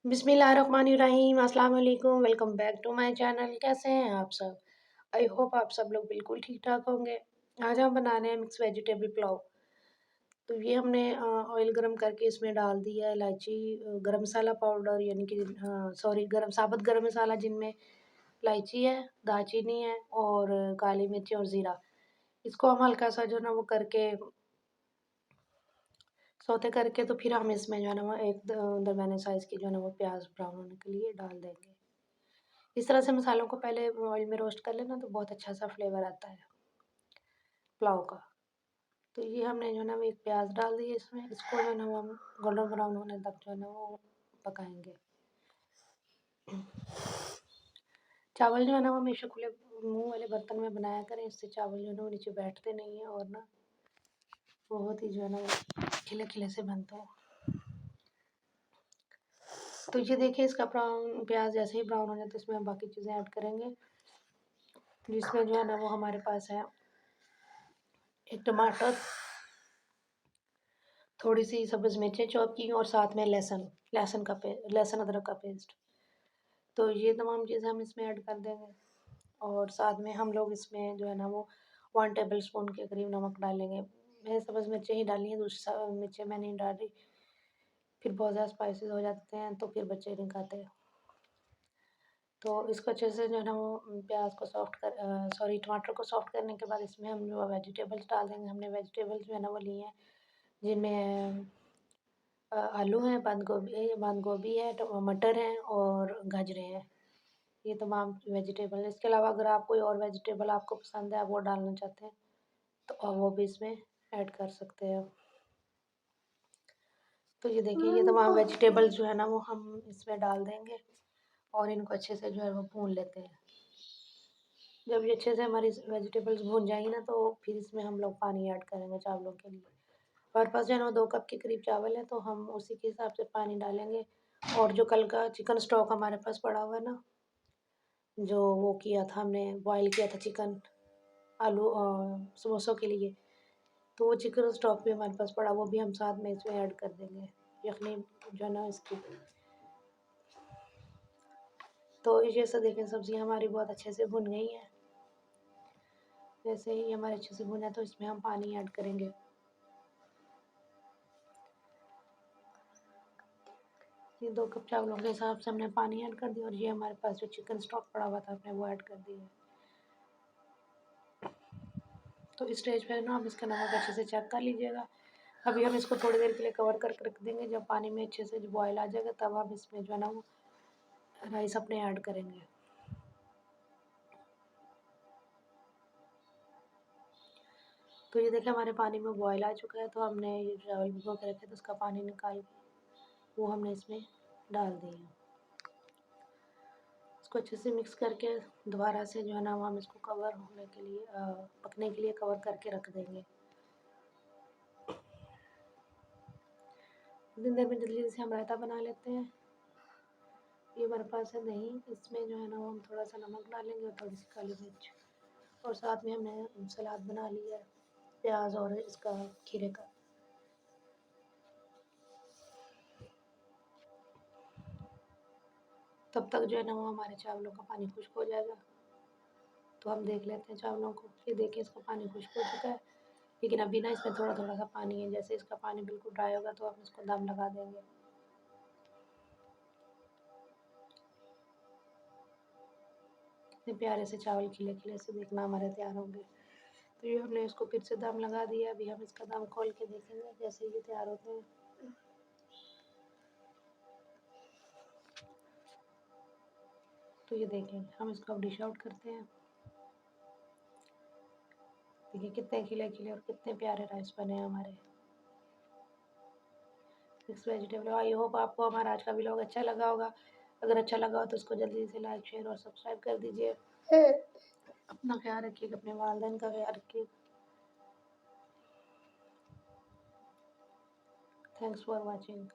बिस्मिल्लाहिर्रहमानिर्रहीम अस्सलाम वालेकुम। Welcome back to my channel. कैसे हैं आप सब? आई होप आप सब लोग बिल्कुल ठीक-ठाक होंगे। आज हम बना रहे हैं मिक्स वेजिटेबल पुलाव। तो ये हमने ऑयल गरम करके इसमें डाल दिया है इलायची, गरम मसाला पाउडर यानी कि सॉरी गरम साबुत गरम मसाला जिनमें इलायची है, दालचीनी है और काली मिर्च और ज़ीरा। इसको हम हल्का-सा जो है ना वो करके सौते करके तो फिर हम इसमें जो है ना वो एक दरमियाने साइज़ की जो है ना वो प्याज़ ब्राउन होने के लिए डाल देंगे। इस तरह से मसालों को पहले ऑयल में रोस्ट कर लेना तो बहुत अच्छा सा फ्लेवर आता है पुलाव का। तो ये हमने जो है ना वो एक प्याज डाल दी है इसमें, इसको जो है ना वो हम गोल्डन ब्राउन होने तक जो है ना वो पकाएंगे। चावल जो है ना वो हमेशा खुले मुंह वाले बर्तन में बनाया करें, इससे चावल जो है ना वो नीचे बैठते नहीं है और ना बहुत ही जो है ना वो खिले खिले से बनते हैं। तो ये देखिए इसका ब्राउन प्याज जैसे ही ब्राउन हो जाए तो इसमें हम बाकी चीज़ें ऐड करेंगे, जिसमें जो है ना वो हमारे पास है एक टमाटर, थोड़ी सी सब्ज़ मिर्चें चॉप की और साथ में लहसुन अदरक का पेस्ट। तो ये तमाम चीज़ें हम इसमें ऐड कर देंगे और साथ में हम लोग इसमें जो है ना वो 1 टेबल स्पून के करीब नमक डालेंगे। मैंने सब्ज़ मिर्चें ही डाली हैं, दूसरी मिर्चें मैं नहीं डाल रही, फिर बहुत ज़्यादा स्पाइसेस हो जाते हैं तो फिर बच्चे नहीं खाते। तो इसको अच्छे से जो है ना वो प्याज को टमाटर को सॉफ्ट करने के बाद इसमें हम जो वेजिटेबल्स डाल देंगे। हमने वेजिटेबल्स जो है ना वो लिए हैं, जिनमें आलू हैं, बंद गोभी है, मटर हैं और गाजरें हैं। ये तमाम वेजिटेबल हैं। इसके अलावा अगर आप कोई और वेजिटेबल आपको पसंद है, आप वो डालना चाहते हैं, तो आप वो भी इसमें ऐड कर सकते हैं। तो ये देखिए ये तमाम वेजिटेबल्स जो है ना वो हम इसमें डाल देंगे और इनको अच्छे से जो है वो भून लेते हैं। जब ये अच्छे से हमारी वेजिटेबल्स भून जाएंगी ना तो फिर इसमें हम लोग पानी ऐड करेंगे चावलों के लिए। हमारे पास जो है ना 2 कप के करीब चावल है तो हम उसी के हिसाब से पानी डालेंगे। और जो कल का चिकन स्टॉक हमारे पास पड़ा हुआ है ना, जो वो किया था हमने बॉयल किया था चिकन आलू समोसों के लिए, तो वो चिकन स्टॉक भी हमारे पास पड़ा, वो भी हम साथ में इसमें ऐड कर देंगे यखनी जो है ना इसकी। तो ये सब देखें सब्जियां हमारी बहुत अच्छे से भुन गई हैं। जैसे ही हमारे अच्छे से भुना तो इसमें हम पानी ऐड करेंगे। ये 2 कप चावलों के हिसाब से हमने पानी ऐड कर दिया और ये हमारे पास जो चिकन स्टॉक पड़ा हुआ था हमने वो ऐड कर दिया। तो इस स्टेज पे ना आप इसका नमक अच्छे से चेक कर लीजिएगा। अभी हम इसको थोड़ी देर के लिए कवर करके रख देंगे। जब पानी में अच्छे से बॉयल आ जाएगा तब हम इसमें जो है ना वो राइस अपने ऐड करेंगे। तो ये देखिए हमारे पानी में बॉयल आ चुका है, तो हमने ये चावल भिगो के रखे थे उसका पानी निकाल के वो हमने इसमें डाल दिया। इसको अच्छे से मिक्स करके दोबारा से जो है ना वो हम इसको कवर होने के लिए पकने के लिए कवर करके रख देंगे। इतनी देर में जल्दी से हम रायता बना लेते हैं। ये हमारे पास है दही, इसमें जो है ना वो हम थोड़ा सा नमक डालेंगे और थोड़ी सी काली मिर्च और साथ में हमने सलाद बना लिया है प्याज और इसका खीरे का। तब तक जो है ना वो हमारे चावलों का पानी खुश्क हो जाएगा। तो हम देख लेते हैं चावलों को। ये देखिए इसका पानी खुश्क हो चुका है, लेकिन अभी ना इसमें थोड़ा थोड़ा सा पानी है। जैसे इसका पानी बिल्कुल ड्राई होगा तो हम इसको दम लगा देंगे। इतने प्यारे से चावल खिले खिले से देखना हमारे तैयार होंगे। तो ये हमने इसको फिर से दम लगा दिया। अभी हम इसका दम खोल के देखेंगे जैसे ये तैयार होते हैं। तो ये देखें हम इसको अब डिश आउट करते हैं। देखिए कितने खिले खिले और कितने प्यारे राइस बने हैं हमारे मिक्स वेजिटेबल। आई होप आपको हमारा आज का व्लॉग अच्छा लगा होगा। अगर अच्छा लगा हो तो उसको जल्दी से लाइक शेयर और सब्सक्राइब कर दीजिए। अपना ख्याल रखिएगा, अपने वालिदैन का ख्याल रखिए। Thanks for watching.